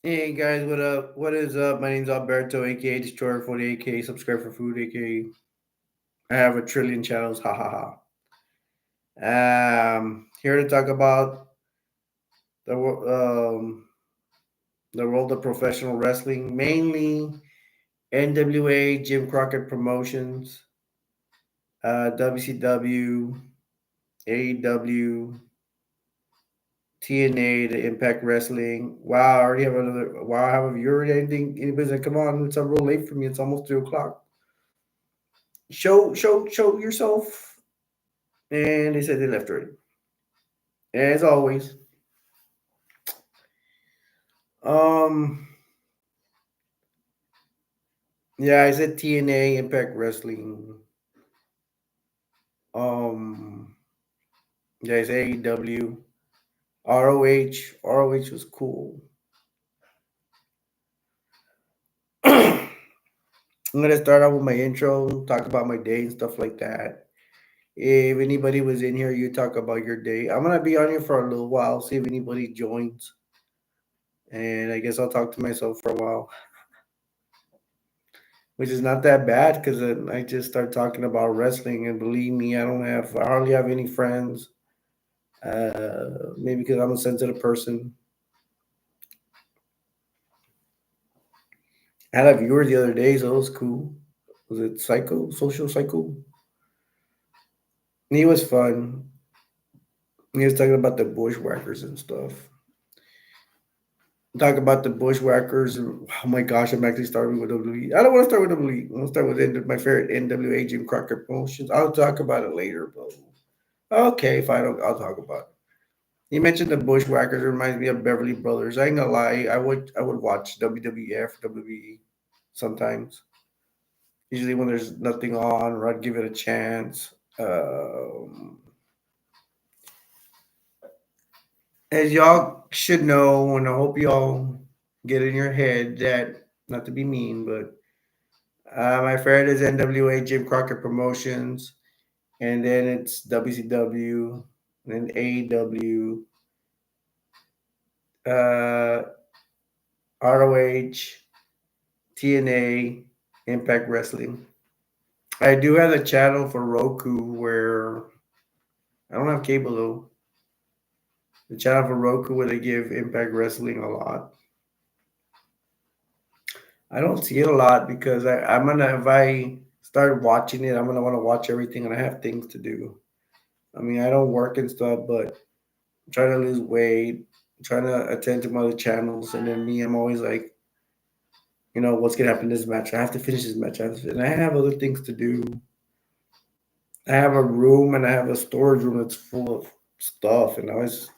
Hey guys, what up? What is up? My name's Alberto, aka Destroyer 40, aka Subscribe for Food, aka I have a trillion channels, ha ha ha. Here to talk about the the world of professional wrestling, mainly NWA, Jim Crockett Promotions, WCW, AEW, TNA, the Impact Wrestling. Wow, I already have another. Wow, I have a viewer. Anything? Anybody's like, come on, it's a real late for me. It's almost 3 o'clock. Show yourself. And they said they left already. As always. Um yeah, I said TNA Impact Wrestling. Um yeah, it's AEW. ROH. ROH was cool. I'm gonna start out with my intro, talk about my day and stuff like that. If anybody was in here, you talk about your day. I'm gonna be on here for a little while, see if anybody joins. And I guess I'll talk to myself for a while, which is not that bad because I just start talking about wrestling. And believe me, I hardly have any friends. Maybe because I'm a sensitive person. I had a viewer the other day, so it was cool. Was it Psycho? Social Psycho? And he was fun. He was talking about the bushwhackers and stuff. Talk about the bushwhackers. Oh my gosh, I'm actually starting with WWE. I don't want to start with WWE. I want to start with my favorite NWA Jim Crockett Promotions. I'll talk about it later, but okay, fine. I'll talk about it. You mentioned the bushwhackers. It reminds me of Beverly Brothers. I ain't gonna lie. I would watch WWF, WWE sometimes. Usually when there's nothing on, or I'd give it a chance. As y'all should know, and I hope y'all get in your head that, not to be mean, but my favorite is NWA Jim Crockett Promotions, and then it's WCW, and then AEW, uh, ROH, TNA, Impact Wrestling. I do have a channel for Roku where I don't have cable though. The channel for Roku where they give Impact Wrestling a lot. I don't see it a lot because I'm gonna if I start watching it, I'm gonna want to watch everything, and I have things to do. I mean, I don't work and stuff, but I'm trying to lose weight, I'm trying to attend to my other channels, and then me, I'm always like, what's gonna happen in this match? I have to finish this match, and I have other things to do. I have a room and I have a storage room that's full of stuff, and I was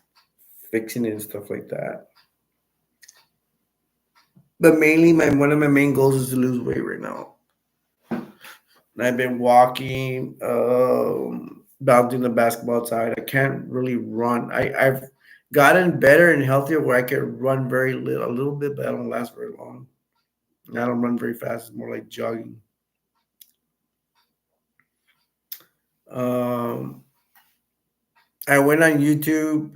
fixing it and stuff like that. But mainly, my one of my main goals is to lose weight right now. And I've been walking, bouncing the basketball outside. I can't really run. I've gotten better and healthier where I can run a little bit, but I don't last very long. I don't run very fast. It's more like jogging. Um, I went on YouTube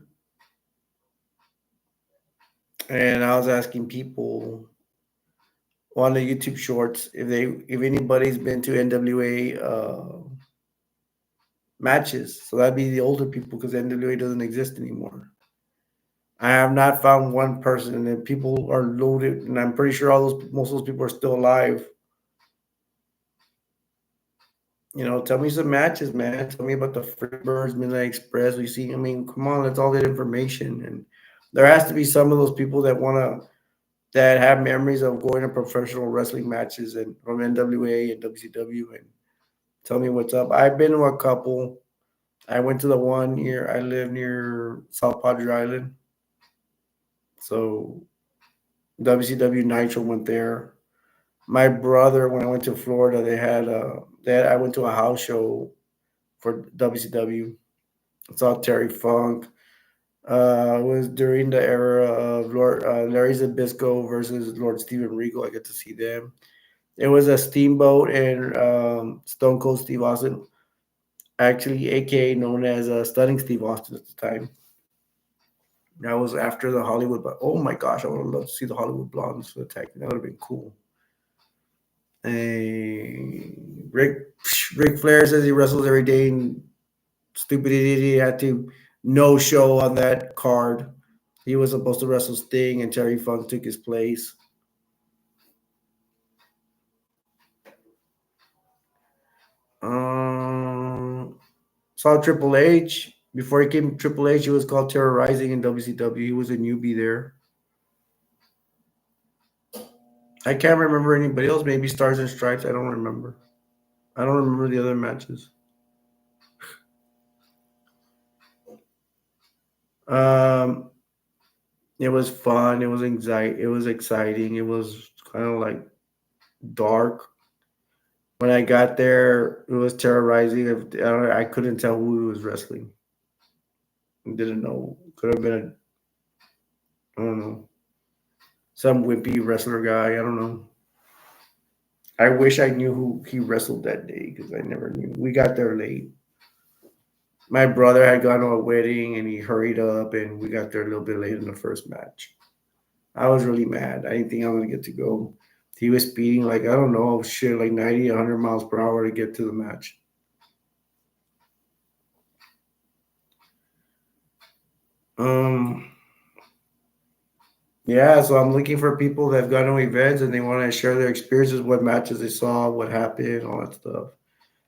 and I was asking people on the YouTube Shorts if anybody's been to NWA matches. So that'd be the older people because NWA doesn't exist anymore. I have not found one person, and then people are loaded, and I'm pretty sure most of those people are still alive. Tell me some matches, man. Tell me about the Freebirds, Midnight Express. We see. I mean, come on, that's all that information, and there has to be some of those people that have memories of going to professional wrestling matches and from NWA and WCW, and tell me what's up. I've been to a couple. I went to the one here. I live near South Padre Island, so WCW Nitro went there. My brother, when I went to Florida, I went to a house show for WCW. Saw Terry Funk. It was during the era of Lord Larry Zbyszko versus Lord Steven Regal. I get to see them. It was a Steamboat and Stone Cold Steve Austin, actually, aka known as Stunning Steve Austin at the time. That was after the Hollywood. But oh my gosh, I would have loved to see the Hollywood Blondes attack. That would have been cool. And Rick Flair says he wrestles every day, and stupid idiot he had to no show on that card. He was supposed to wrestle Sting, and Terry Funk took his place. Um, Saw Triple H before he came Triple H. He was called Terrorizing in WCW. He was a newbie there. I can't remember anybody else. Maybe Stars and Stripes. I don't remember. I don't remember the other matches. Um, it was fun. It was anxiety. It was exciting. It was kind of like dark. When I got there, it was terrorizing. I couldn't tell who was wrestling. I didn't know. Could have been I don't know, some wimpy wrestler guy. I don't know. I wish I knew who he wrestled that day because I never knew. We got there late. My brother had gone to a wedding and he hurried up, and we got there a little bit late in the first match. I was really mad. I didn't think I was gonna get to go. He was speeding like I don't know, shit, like 90, 100 miles per hour to get to the match. Um, yeah, so I'm looking for people that have gone to events and they want to share their experiences, what matches they saw, what happened, all that stuff.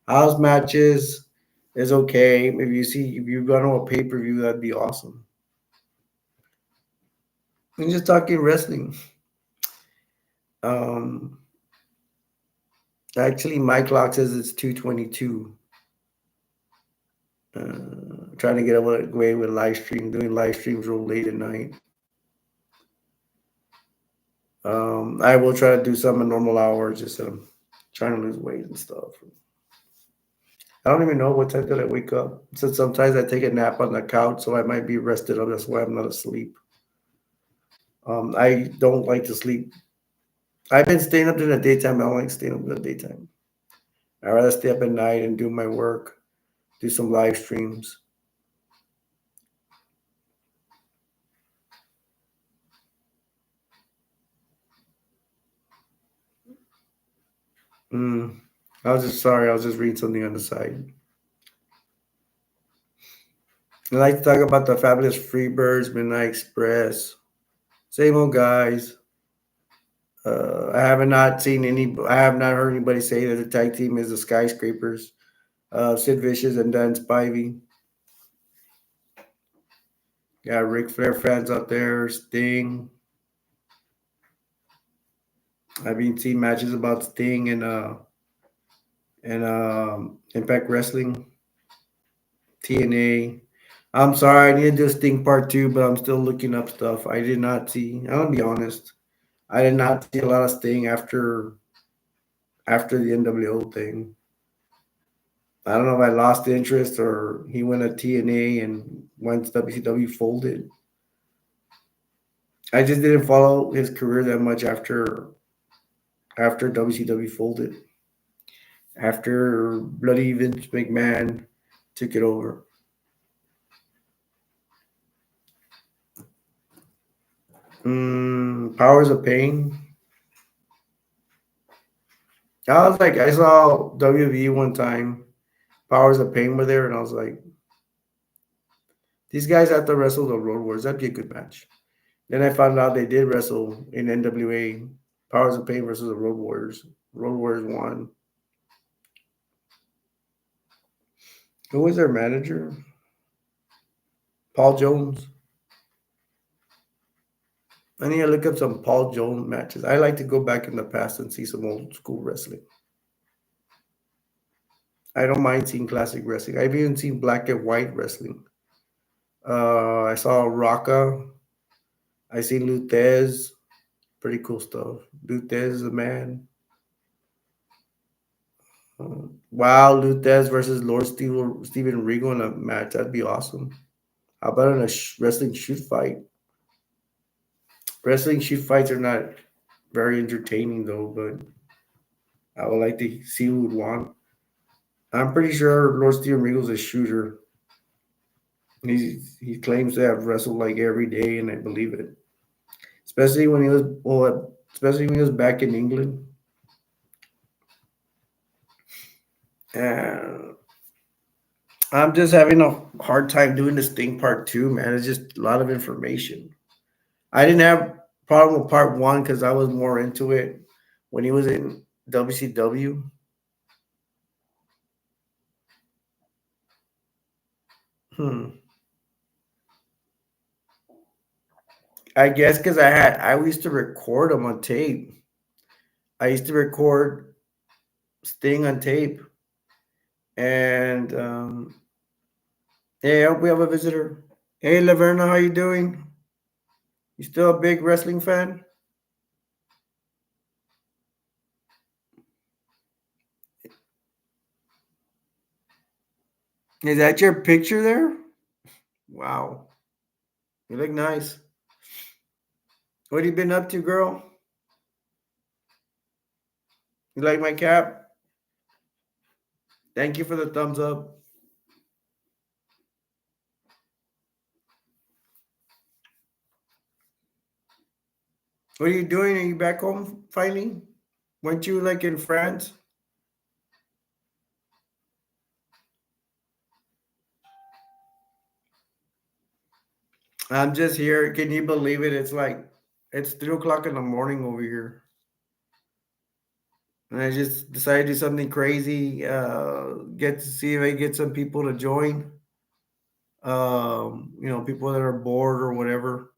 House matches is okay. If you've gone to a pay per view, that'd be awesome. And just talking wrestling. Um, Actually, my clock says it's 2:22. Trying to get away with live stream, doing live streams real late at night. I will try to do some in normal hours, just trying to lose weight and stuff. I don't even know what time did I wake up. So sometimes I take a nap on the couch, so I might be rested up. That's why I'm not asleep. I don't like to sleep. I've been staying up in the daytime. I don't like staying up in the daytime. I'd rather stay up at night and do my work, do some live streams. Mm. I was just sorry. I was just reading something on the side. I like to talk about the Fabulous Freebirds, Midnight Express. Same old guys. I have not seen any. I have not heard anybody say that the tag team is the Skyscrapers. Sid Vicious and Dan Spivey. Got Ric Flair fans out there. Sting. I've been seeing matches about Sting and Impact Wrestling, TNA. I'm sorry, I need to do Sting Part Two, but I'm still looking up stuff. I did not see. I'm gonna be honest. I did not see a lot of Sting after the NWO thing. I don't know if I lost interest or he went to TNA and once WCW folded. I just didn't follow his career that much after WCW folded. After Bloody Vince McMahon took it over. Powers of Pain. I saw WWE one time. Powers of Pain were there, and I was like, these guys have to wrestle the Road Wars. That'd be a good match. Then I found out they did wrestle in NWA. Powers of Pain versus the Road Warriors. Road Warriors won. Who was their manager? Paul Jones. I need to look up some Paul Jones matches. I like to go back in the past and see some old school wrestling. I don't mind seeing classic wrestling. I've even seen black and white wrestling. I saw Rocca. I seen Lutez. Pretty cool stuff. Lutez is a man. Wow, Lutez versus Steven Regal in a match. That'd be awesome. How about in a wrestling shoot fight? Wrestling shoot fights are not very entertaining though, but I would like to see who would want. I'm pretty sure Lord Steven Regal's a shooter. He claims to have wrestled like every day, and I believe it. Especially when he was well, especially when he was back in England. And I'm just having a hard time doing this thing part two, man. It's just a lot of information. I didn't have problem with part one because I was more into it when he was in WCW. Hmm. I guess because I used to record them on tape. I used to record Sting on tape, and hey, I hope we have a visitor. Hey, Laverna, how you doing? You still a big wrestling fan? Is that your picture there? Wow, you look nice. What have you been up to, girl? You like my cap? Thank you for the thumbs up. What are you doing? Are you back home finally? Weren't you like in France? I'm just here. Can you believe it? It's 3 o'clock in the morning over here. And I just decided to do something crazy. Get to see if I get some people to join. People that are bored or whatever.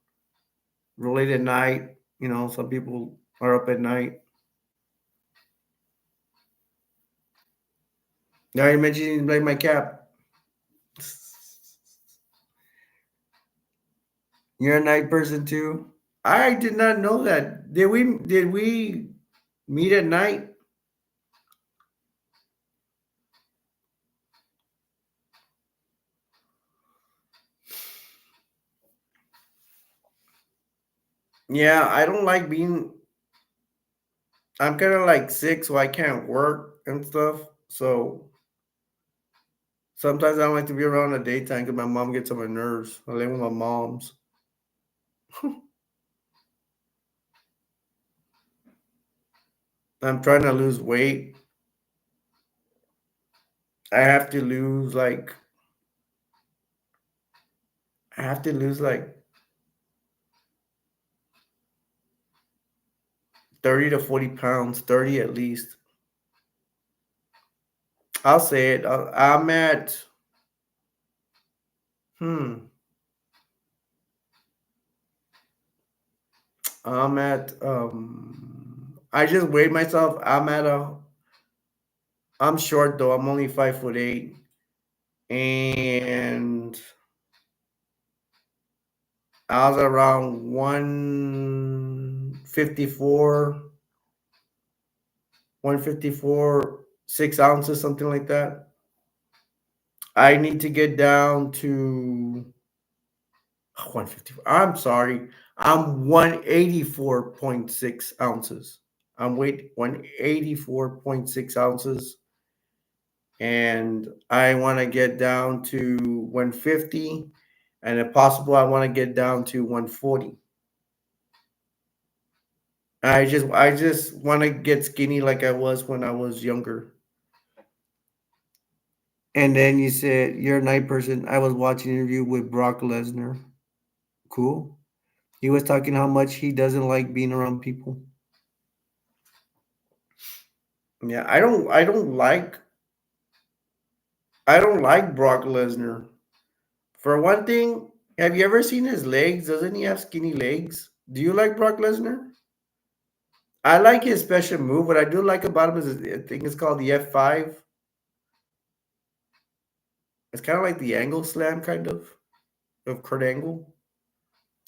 Real late at night. Some people are up at night. Now you mentioned you like my cap. You're a night person too. I did not know that. Did we meet at night? Yeah, I don't like being. I'm kind of like sick, so I can't work and stuff. So sometimes I don't like to be around in the daytime because my mom gets on my nerves. I live with my mom's. I'm trying to lose weight. I have to lose like I have to lose like 30 to 40 pounds, 30 at least. I'll say it. Hmm, I just weighed myself. I'm short though. I'm only 5'8", and I was around 154, 154, 6 ounces, something like that. I need to get down to 154. I'm sorry. I'm 184.6 ounces. I'm weight 184.6 ounces. And I want to get down to 150. And if possible, I want to get down to 140. I just want to get skinny like I was when I was younger. And then you said you're a night person. I was watching an interview with Brock Lesnar. Cool. He was talking how much he doesn't like being around people. Yeah, I don't like Brock Lesnar. For one thing, have you ever seen his legs? Doesn't he have skinny legs? Do you like Brock Lesnar? I like his special move. What I do like about him is I think it's called the F5. It's kind of like the angle slam, kind of Kurt Angle.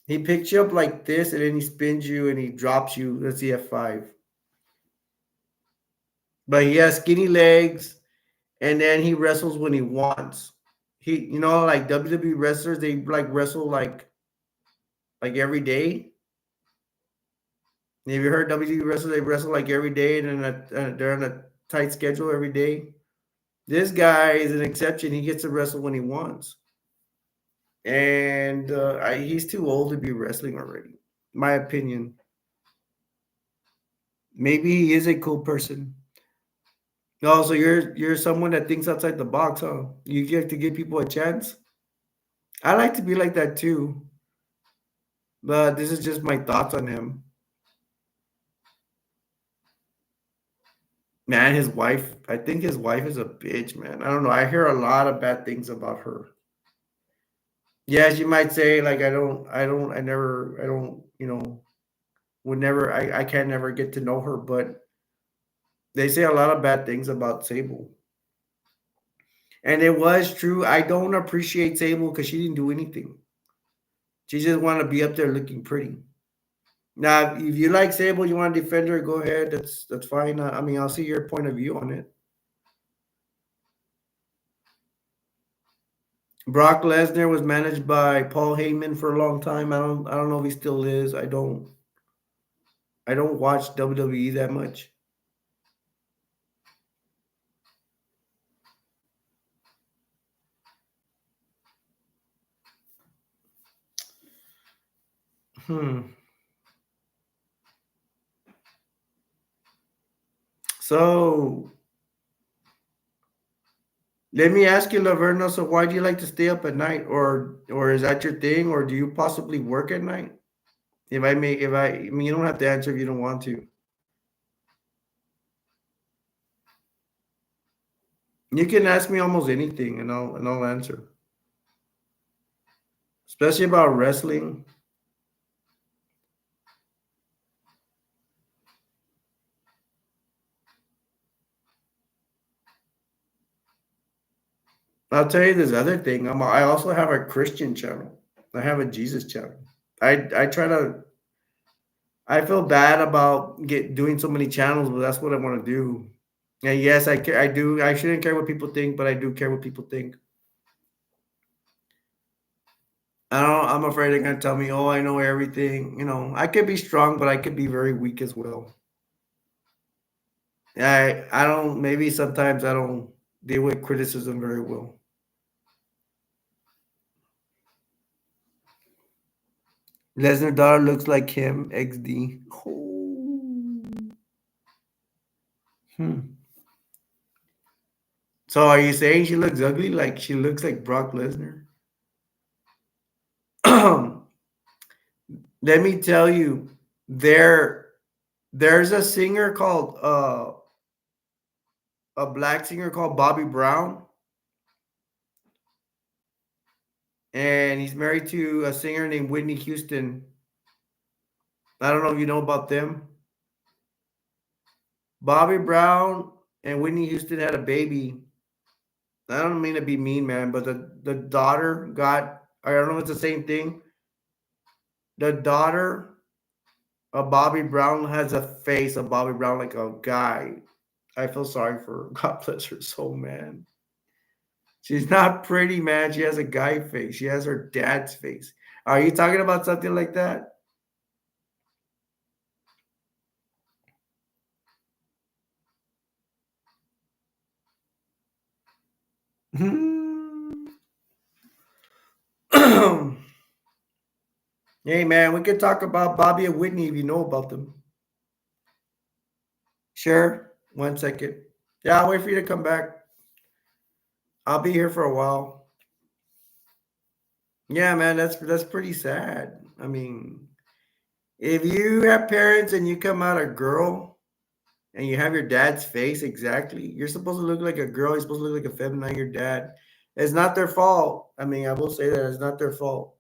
He picks you up like this, and then he spins you and he drops you. That's the F5. But he has skinny legs, and then he wrestles when he wants. Like WWE wrestlers, they like wrestle like every day. Have you heard WWE wrestlers? They wrestle like every day, and they're on a tight schedule every day. This guy is an exception. He gets to wrestle when he wants. and he's too old to be wrestling already. My opinion. Maybe he is a cool person. No, so you're someone that thinks outside the box, huh? You get to give people a chance. I like to be like that too, but this is just my thoughts on him. Man, his wife. I think his wife is a bitch, man. I don't know. I hear a lot of bad things about her. Yes, you might say like I never, I don't, would never, I can never get to know her, but they say a lot of bad things about Sable. And it was true. I don't appreciate Sable because she didn't do anything. She just want to be up there looking pretty. Now, if you like Sable, you want to defend her, go ahead. That's fine. I mean, I'll see your point of view on it. Brock Lesnar was managed by Paul Heyman for a long time. I don't know if he still is. I don't watch WWE that much. Hmm. So let me ask you, Laverna. So why do you like to stay up at night, or is that your thing, or do you possibly work at night? I mean, you don't have to answer if you don't want to. You can ask me almost anything, and I'll answer, especially about wrestling. I'll tell you this other thing. I also have a Christian channel. I have a Jesus channel. I try to. I feel bad about get doing so many channels, but that's what I want to do. And yes, I care. I do. I shouldn't care what people think, but I do care what people think. I don't. I'm afraid they're gonna tell me, "Oh, I know everything." I could be strong, but I could be very weak as well. I don't. Maybe sometimes I don't deal with criticism very well. Lesnar daughter looks like him. XD. Oh. Hmm. So are you saying she looks ugly? Like she looks like Brock Lesnar? Let me tell you, there there's a singer called a black singer called Bobby Brown, and he's married to a singer named Whitney Houston. I don't know if you know about them. Bobby Brown and Whitney Houston had a baby. I don't mean to be mean, man, but the daughter got, I don't know if it's the same thing. The daughter of Bobby Brown has a face of Bobby Brown like a guy. I feel sorry for her. God bless her soul, man. She's not pretty, man. She has a guy face. She has her dad's face. Are you talking about something like that? Hmm. Hey, man, we could talk about Bobby and Whitney if you know about them. Sure. 1 second. Yeah, I'll wait for you to come back. I'll be here for a while. Yeah, man, that's pretty sad. I mean, if you have parents and you come out a girl and you have your dad's face exactly, you're supposed to look like a girl. You're supposed to look like a feminine, your dad. It's not their fault. I mean, I will say that it's not their fault.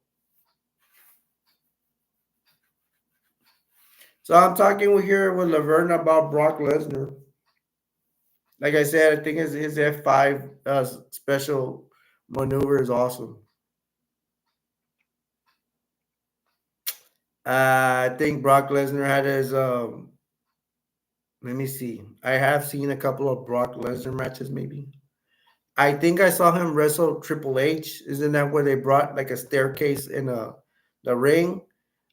So I'm talking here with Laverne about Brock Lesnar. Like I said, I think his F5 special maneuver is awesome. I think Brock Lesnar had his. Let me see. I have seen a couple of Brock Lesnar matches, maybe. I think I saw him wrestle Triple H. Isn't that where they brought like a staircase in the ring?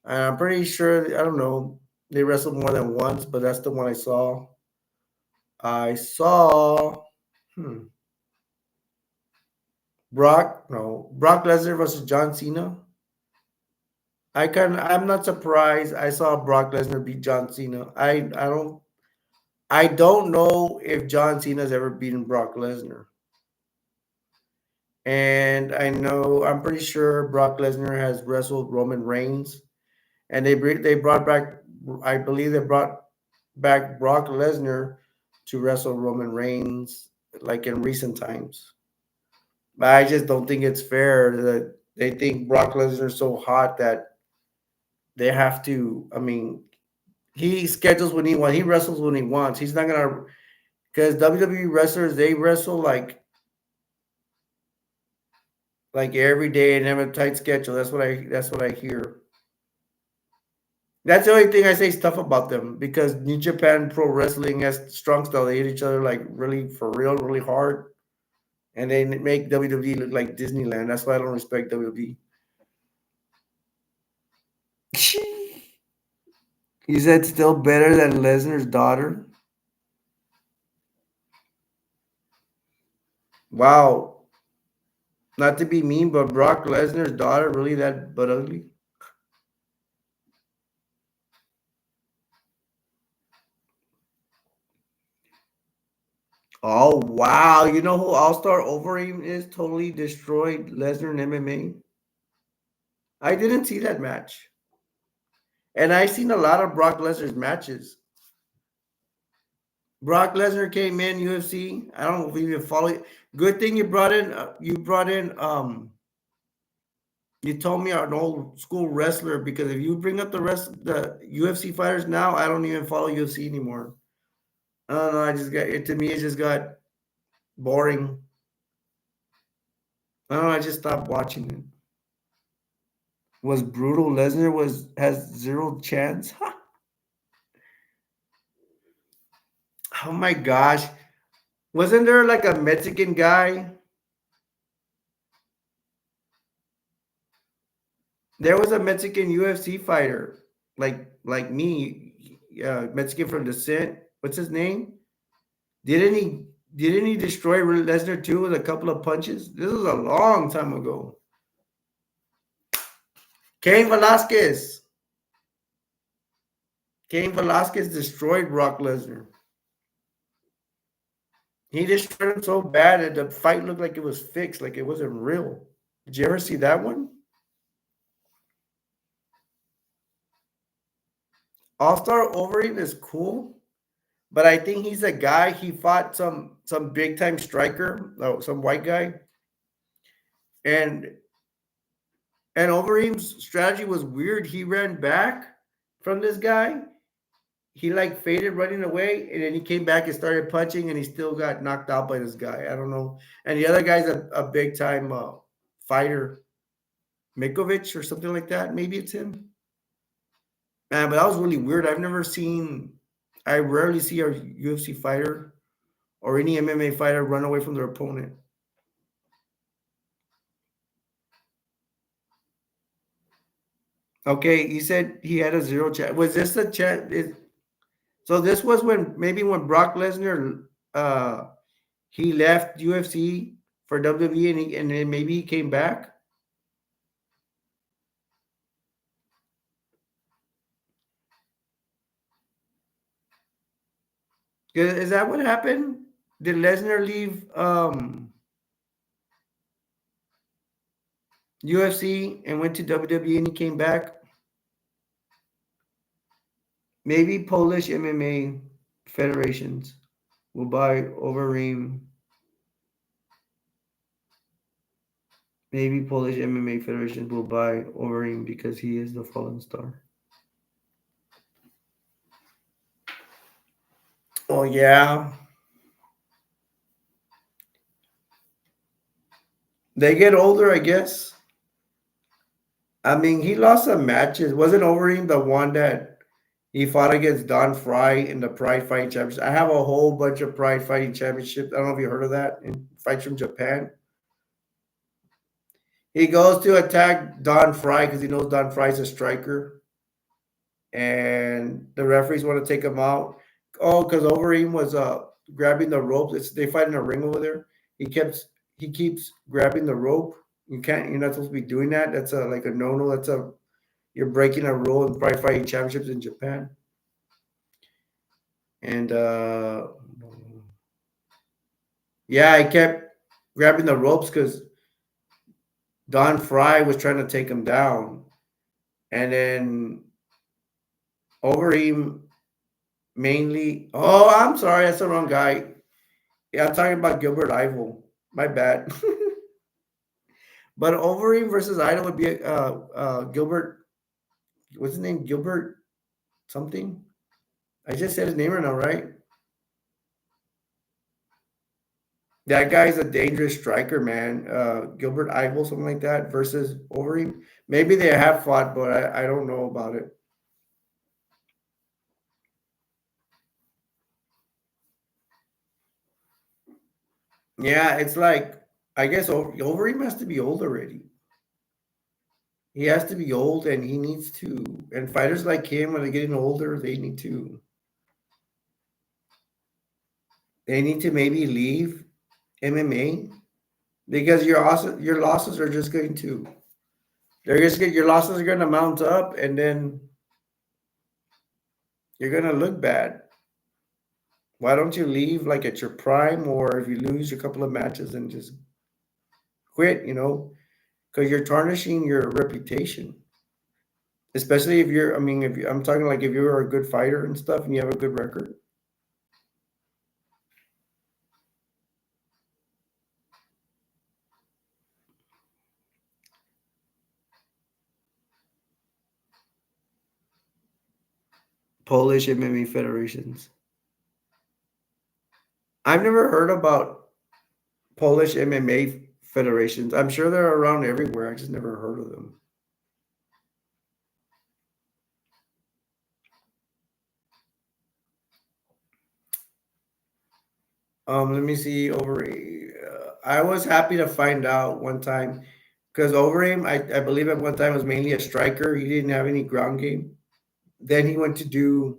I'm pretty sure. I don't know. They wrestled more than once, but that's the one I saw. I saw. Hmm. Brock Lesnar versus John Cena. I'm not surprised. I saw Brock Lesnar beat John Cena. I don't know if John Cena's ever beaten Brock Lesnar. And I'm pretty sure Brock Lesnar has wrestled Roman Reigns, and they brought back, I believe they brought back Brock Lesnar to wrestle Roman Reigns like in recent times. But I just don't think it's fair that they think Brock Lesnar is so hot that they have to. I mean, he schedules when he wants. He wrestles when he wants. He's not gonna, because WWE wrestlers, they wrestle like every day and have a tight schedule. That's what I hear. That's the only thing I say stuff about them, because New Japan Pro Wrestling has strong style. They hit each other like really for real, really hard, and they make WWE look like Disneyland. That's why I don't respect WWE. He said still better than Lesnar's daughter. Wow, not to be mean, but Brock Lesnar's daughter really that but ugly? Oh wow, you know who All Star Overeem is? Totally destroyed Lesnar in MMA. I didn't see that match, and I've seen a lot of Brock Lesnar's matches. Brock Lesnar came in UFC. I don't know if you even follow it. Good thing you brought in. You brought in. You told me an old school wrestler, because if you bring up the UFC fighters now, I don't even follow UFC anymore. I don't know. I just got it. To me, it just got boring. I don't know. I just stopped watching it. Was brutal. Lesnar was has zero chance. Oh my gosh! Wasn't there like a Mexican guy? There was a Mexican UFC fighter, like me, Mexican from descent. What's his name? Didn't he? Didn't he destroy Lesnar too with a couple of punches? This was a long time ago. Cain Velasquez. Cain Velasquez destroyed Brock Lesnar. He destroyed him so bad that the fight looked like it was fixed, like it wasn't real. Did you ever see that one? All Star Overeem is cool, but I think he's a guy. He fought some big time striker, some white guy, and Overeem's strategy was weird. He ran back from this guy. He like faded running away, and then he came back and started punching, and he still got knocked out by this guy. I don't know. And the other guy's a big time fighter, Mikovic or something like that. Maybe it's him. But that was really weird. I've never seen. I rarely see a UFC fighter or any MMA fighter run away from their opponent. Okay, he said he had a zero chance. Was this a chance? So this was when Brock Lesnar he left UFC for WWE, and then maybe he came back. Is that what happened? Did Lesnar leave UFC and went to WWE and he came back? Maybe Polish MMA federations will buy Overeem. Maybe Polish MMA federations will buy Overeem because he is the fallen star. Oh yeah, they get older, I guess. I mean, he lost some matches. Wasn't Overeem the one that he fought against Don Fry in the Pride Fighting Championship? I have a whole bunch of Pride Fighting Championships. I don't know if you heard of that. In fights from Japan. He goes to attack Don Fry because he knows Don Fry's a striker, and the referees want to take him out. Oh, because Overeem was grabbing the ropes. They fight in a ring over there. He kept he keeps grabbing the rope. You're not supposed to be doing that. That's a like a no-no. You're breaking a rule in Pride Fighting Championships in Japan. And yeah, I kept grabbing the ropes because Don Fry was trying to take him down. And then Overeem mainly. Oh, I'm sorry, that's the wrong guy. Yeah, I'm talking about Gilbert Ivel. My bad. But Overeem versus Idol would be Gilbert. What's his name? Gilbert something. I just said his name right now, right? That guy's a dangerous striker, man. Gilbert Ivel, something like that, versus Overeem. Maybe they have fought, but I don't know about it. Yeah, it's like I guess Overeem has to be old already. He has to be old, and he needs to. And fighters like him, when they're getting older, they need to maybe leave MMA because your losses are just going to they're just your losses are going to mount up, and then you're going to look bad. Why don't you leave like at your prime, or if you lose a couple of matches and just quit? Because you're tarnishing your reputation. Especially if you're, I mean, I'm talking like if you're a good fighter and stuff, and you have a good record. Polish MMA federations. I've never heard about Polish MMA federations. I'm sure they're around everywhere. I just never heard of them. Let me see over. I was happy to find out one time because Overeem, I believe at one time was mainly a striker. He didn't have any ground game. Then he went to do.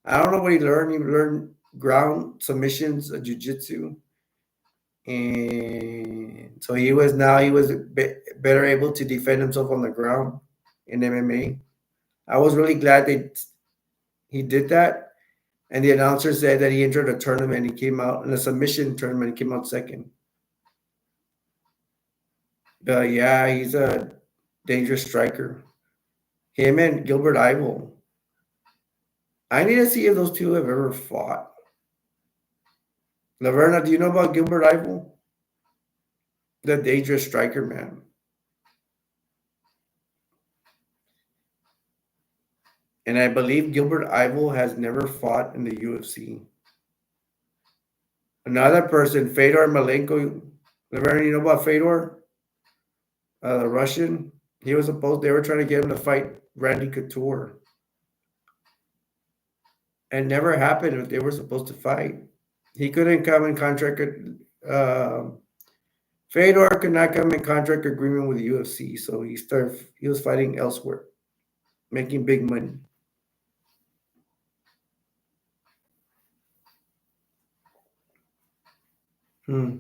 I don't know what he learned. He learned ground submissions, jiu-jitsu, and so he was a bit better able to defend himself on the ground in MMA. I was really glad that he did that. And the announcer said that he entered a tournament. He came out in a submission tournament. He came out second. But yeah, he's a dangerous striker. Him and Gilbert Ivel. I need to see if those two have ever fought. Laverna, do you know about Gilbert Ivel? The dangerous striker, man. And I believe Gilbert Ivel has never fought in the UFC. Another person, Fedor Malenko. Laverna, you know about Fedor? The Russian. They were trying to get him to fight Randy Couture. And never happened if they were supposed to fight. He couldn't come in contract. Uh, Fedor could not come in contract agreement with the UFC, so he was fighting elsewhere, making big money. Hmm.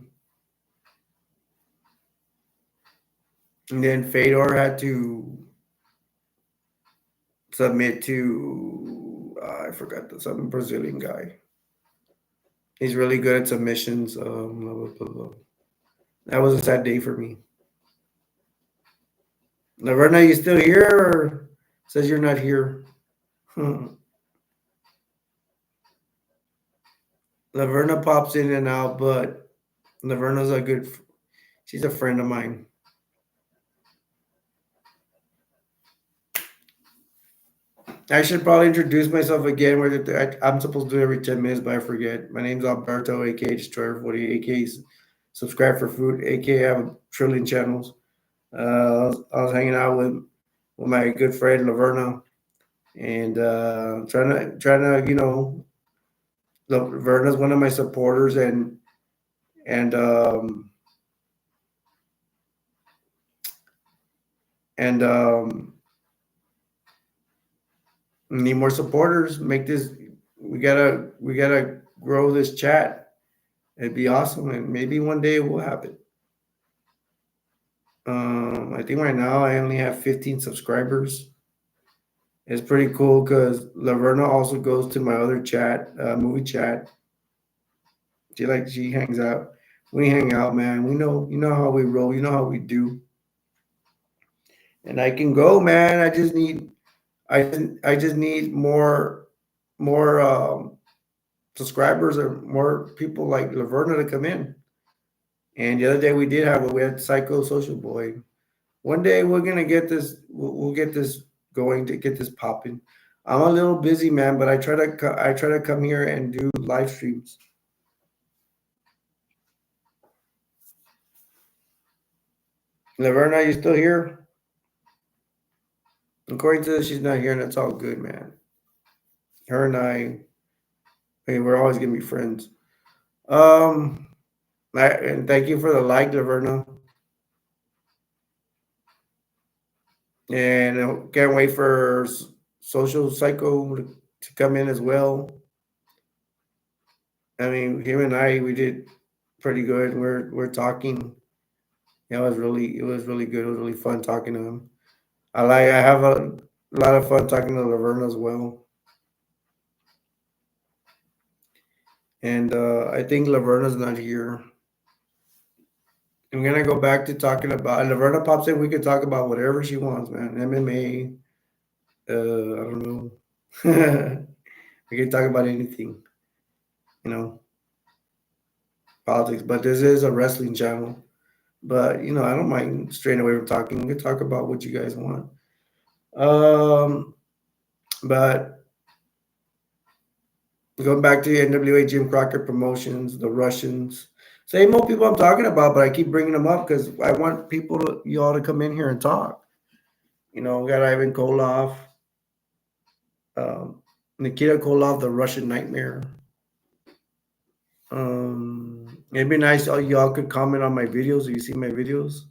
And then Fedor had to submit to I forgot some Brazilian guy. He's really good at submissions. Blah, blah, blah, blah. That was a sad day for me. Laverna, you still here? Or says you're not here. Laverna pops in and out, but Laverna's she's a friend of mine. I should probably introduce myself again. I'm supposed to do it every 10 minutes, but I forget. My name's Alberto, aka Destroyer 40, aka Subscribe for Food, aka I have a trillion channels. I was hanging out with my good friend Laverna, and trying to Laverna's one of my supporters, and and need more supporters. Make this. We gotta grow this chat. It'd be awesome, and maybe one day it will happen. I think right now I only have 15 subscribers. It's pretty cool because Laverna also goes to my other chat, movie chat. She hangs out. We hang out, man. You know how we roll. You know how we do. And I can go, man. I just need more subscribers or more people like Laverna to come in. And the other day we had Psycho Social Boy. One day we're gonna get this. We'll get this going to get this popping. I'm a little busy, man, but I try to come here and do live streams. Laverna, you still here? According to this, she's not here, and it's all good, man. Her and I mean, we're always gonna be friends. Um, and thank you for the like, Laverna, and I can't wait for Social Psycho to come in as well. I mean, him and we did pretty good. We're talking. Yeah, it was really good. It was really fun talking to him. I have a lot of fun talking to Laverna as well. And I think Laverna's not here. I'm gonna go back to talking about Laverna pops in. We can talk about whatever she wants, man. MMA. I don't know. We can talk about anything, you know, politics. But this is a wrestling channel. But I don't mind straying away from talking. We can talk about what you guys want. Um, but going back to the NWA Jim Crockett Promotions, the Russians, same old people I'm talking about, but I keep bringing them up because I want you all to come in here and talk. We got Ivan Koloff, Nikita Koloff, the Russian Nightmare. It'd be nice if y'all could comment on my videos. If you see my videos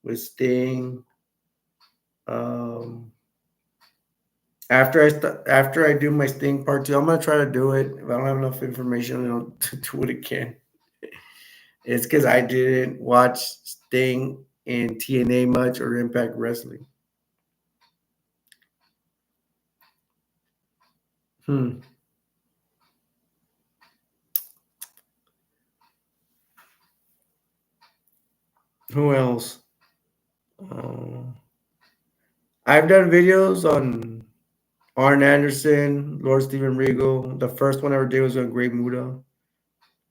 with Sting. Um, after I do my Sting part two, I'm gonna try to do it. If I don't have enough information, to do it again. It's because I didn't watch Sting in TNA much or Impact Wrestling. Hmm. Who else? Uh, I've done videos on Arn Anderson, Lord Steven Regal. The first one I ever did was on Great Muda.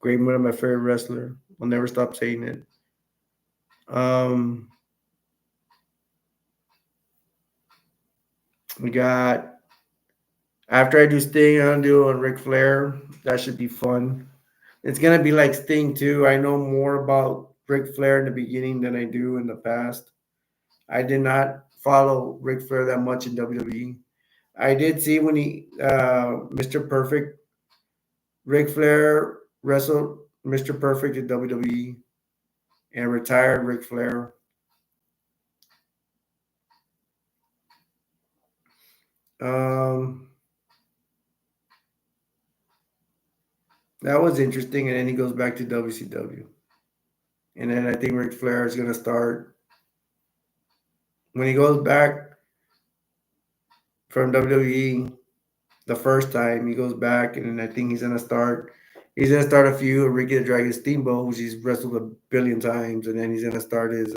Great Muda, my favorite wrestler. I'll never stop saying it. Um, we got after I do Sting, I'm gonna do on Ric Flair. That should be fun. It's gonna be like Sting too. I know more about Ric Flair in the beginning than I do in the past. I did not follow Ric Flair that much in WWE. I did see when Mr. Perfect, Ric Flair wrestled Mr. Perfect in WWE and retired Ric Flair. Um, that was interesting, and then he goes back to WCW, and then I think Ric Flair is gonna start when he goes back from WWE the first time. He goes back, and then I think he's gonna start. He's gonna start a feud with Ricky the Dragon Steamboat, which he's wrestled a billion times, and then he's gonna start his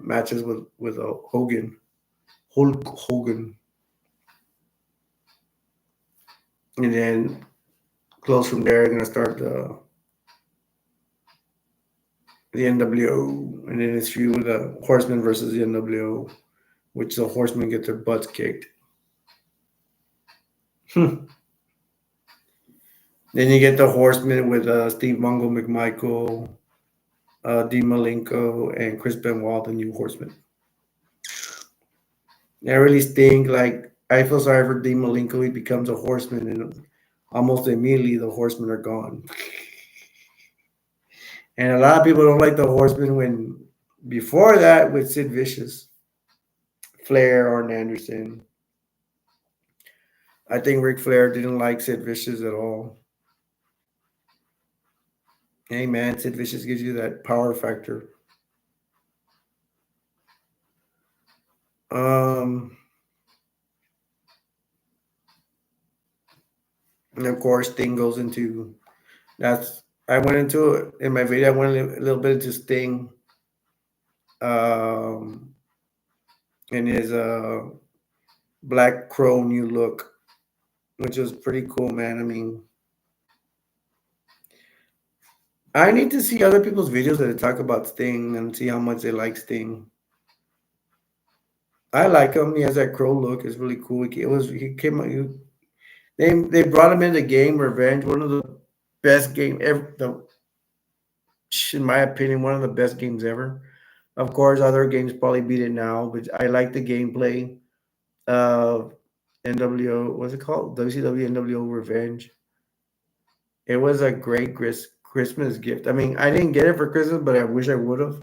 matches with Hulk Hogan, and then close from there, gonna start the NWO, and then it's feud with the Horsemen versus the NWO, which the Horsemen get their butts kicked. Then you get the Horsemen with Steve Mongo McMichael, Dean Malenko, and Chris Benoit, the new Horsemen. I really think like I feel sorry for Dean Malenko. He becomes a Horseman, and almost immediately the Horsemen are gone. And a lot of people don't like the Horsemen when before that with Sid Vicious, Flair, or Anderson. I think Ric Flair didn't like Sid Vicious at all. Hey man, Sid Vicious gives you that power factor. Um, and of course, Sting goes into that's. I went into it in my video. I went a little bit into Sting, um, in his Black Crow new look, which was pretty cool, man. I mean, I need to see other people's videos that talk about Sting and see how much they like Sting. I like him. He has that crow look. It's really cool. He came out. They brought him in the game Revenge, one of the best game ever. In my opinion, one of the best games ever. Of course, other games probably beat it now, but I like the gameplay of NWO. What's it called? WCW NWO Revenge. It was a great Christmas gift. I mean, I didn't get it for Christmas, but I wish I would have.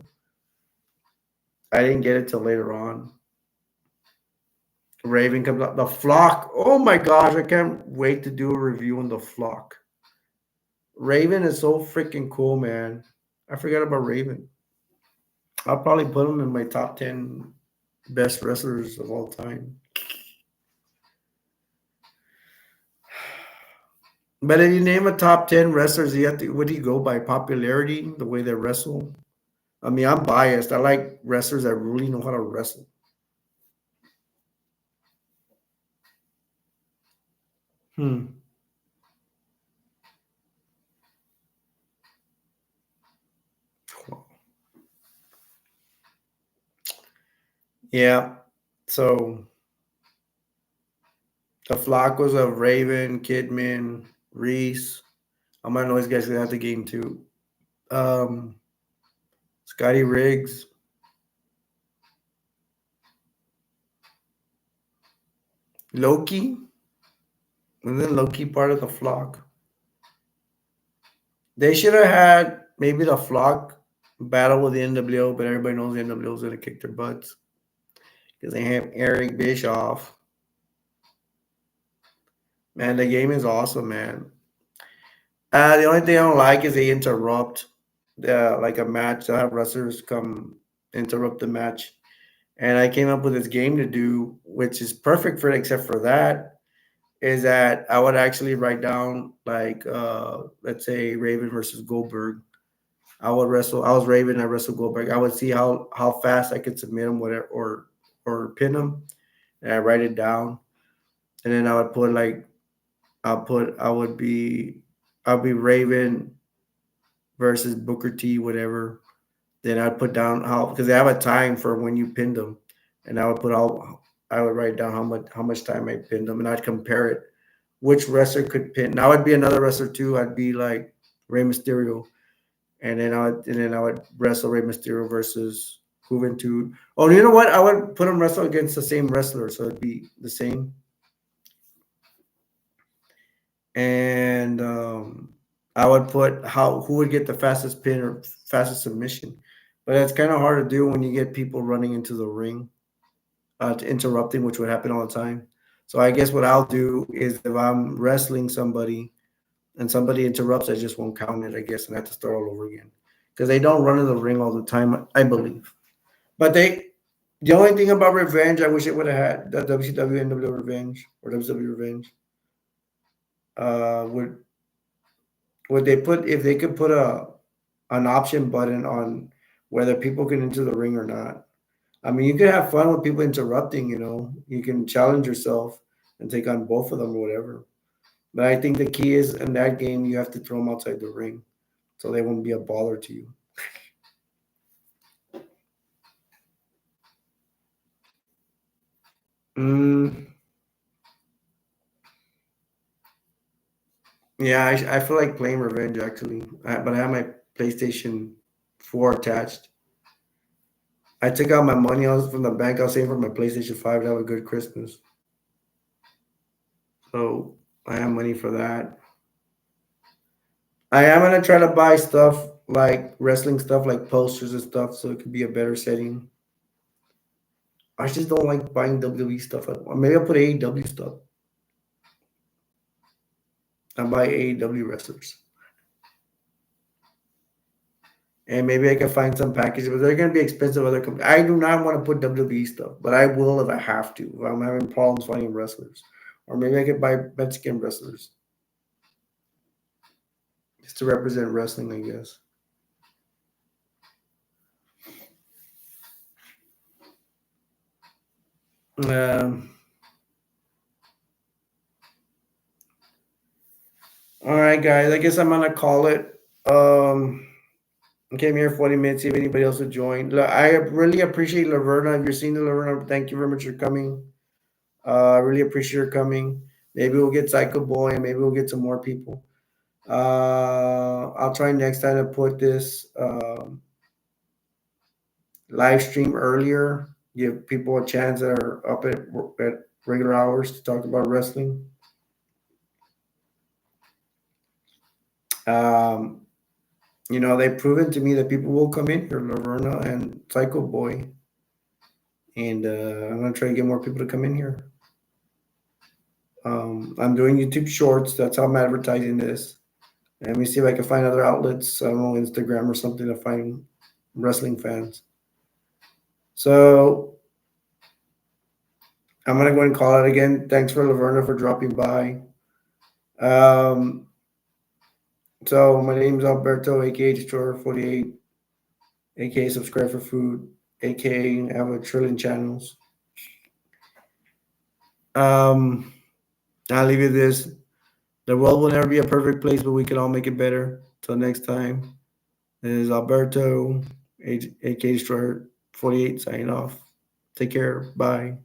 I didn't get it till later on. Raven comes out. The Flock. Oh my gosh, I can't wait to do a review on the Flock. Raven is so freaking cool, man. I forgot about Raven. I'll probably put him in my top 10 best wrestlers of all time. But if you name a top 10 wrestlers, you have to, what do you go by? Popularity, the way they wrestle? I mean, I'm biased. I like wrestlers that really know how to wrestle. Hmm. Yeah. So the flock was of Raven, Kidman, Reese. I'm gonna know these guys gonna have to game too. Um, Scotty Riggs, Loki, and then Loki part of the flock. They should have had maybe the flock battle with the NWO, but everybody knows the NWO is gonna kick their butts because they have Eric Bischoff. Man, the game is awesome, man. The only thing I don't like is they interrupt the like a match. They'll have wrestlers come interrupt the match. And I came up with this game to do, which is perfect for it, except for that, is that I would actually write down like let's say Raven versus Goldberg. I was Raven, I wrestled Goldberg. I would see how fast I could submit him, whatever, or pin him, and I write it down. And then I would put like I'll put I'll be Raven versus Booker T, whatever. Then I'd put down how because they have a time for when you pinned them, and I would write down how much time I pinned them, and I'd compare it. Which wrestler could pin? Now I'd be another wrestler too. I'd be like Rey Mysterio, and then I would wrestle Rey Mysterio versus Juventud. Oh, you know what? I would put them wrestle against the same wrestler, so it'd be the same. And I would put how who would get the fastest pin or fastest submission. But it's kind of hard to do when you get people running into the ring, interrupting, which would happen all the time. So I guess what I'll do is if I'm wrestling somebody and somebody interrupts, I just won't count it, I guess, and I have to start all over again. Because they don't run in the ring all the time, I believe. But the only thing about Revenge, I wish it would have had the WCW NWO Revenge or WCW Revenge. Would they put if they could put a an option button on whether people can enter the ring or not? I mean, you can have fun with people interrupting. You can challenge yourself and take on both of them or whatever. But I think the key is in that game you have to throw them outside the ring so they won't be a bother to you. Mm, yeah, I feel like playing Revenge actually, but I have my PlayStation 4 attached. I took out my money I was from the bank. I was saving for my PlayStation 5 to have a good Christmas. So I have money for that. I am gonna try to buy stuff like wrestling stuff, like posters and stuff, so it could be a better setting. I just don't like buying WWE stuff. Or maybe I'll put AEW stuff. I buy AEW wrestlers. and maybe I can find some packages, but they're gonna be expensive. Other companies. I do not want to put WWE stuff, but I will if I have to. If I'm having problems finding wrestlers, or maybe I could buy Mexican wrestlers just to represent wrestling, I guess. Um, all right, guys. I guess I'm gonna call it. I came here 40 minutes. See if anybody else would join. I really appreciate Laverna. If you're seeing the Laverna, thank you very much for coming. I really appreciate your coming. Maybe we'll get Psycho Boy, and maybe we'll get some more people. I'll try next time to put this live stream earlier. Give people a chance that are up at regular hours to talk about wrestling. Um, they've proven to me that people will come in here, Laverna and Psycho Boy, and I'm gonna try to get more people to come in here. I'm doing YouTube Shorts. That's how I'm advertising this. Let me see if I can find other outlets. I don't know, Instagram or something to find wrestling fans. So I'm gonna go and call it again. Thanks for Laverna for dropping by. Um, so my name's Alberto, aka Destroyer 48, aka Subscribe for Food, aka have a trillion channels. Um, I'll leave you this. The world will never be a perfect place, but we can all make it better. Till next time, this is Alberto, aka Destroyer 48, signing off. Take care. Bye.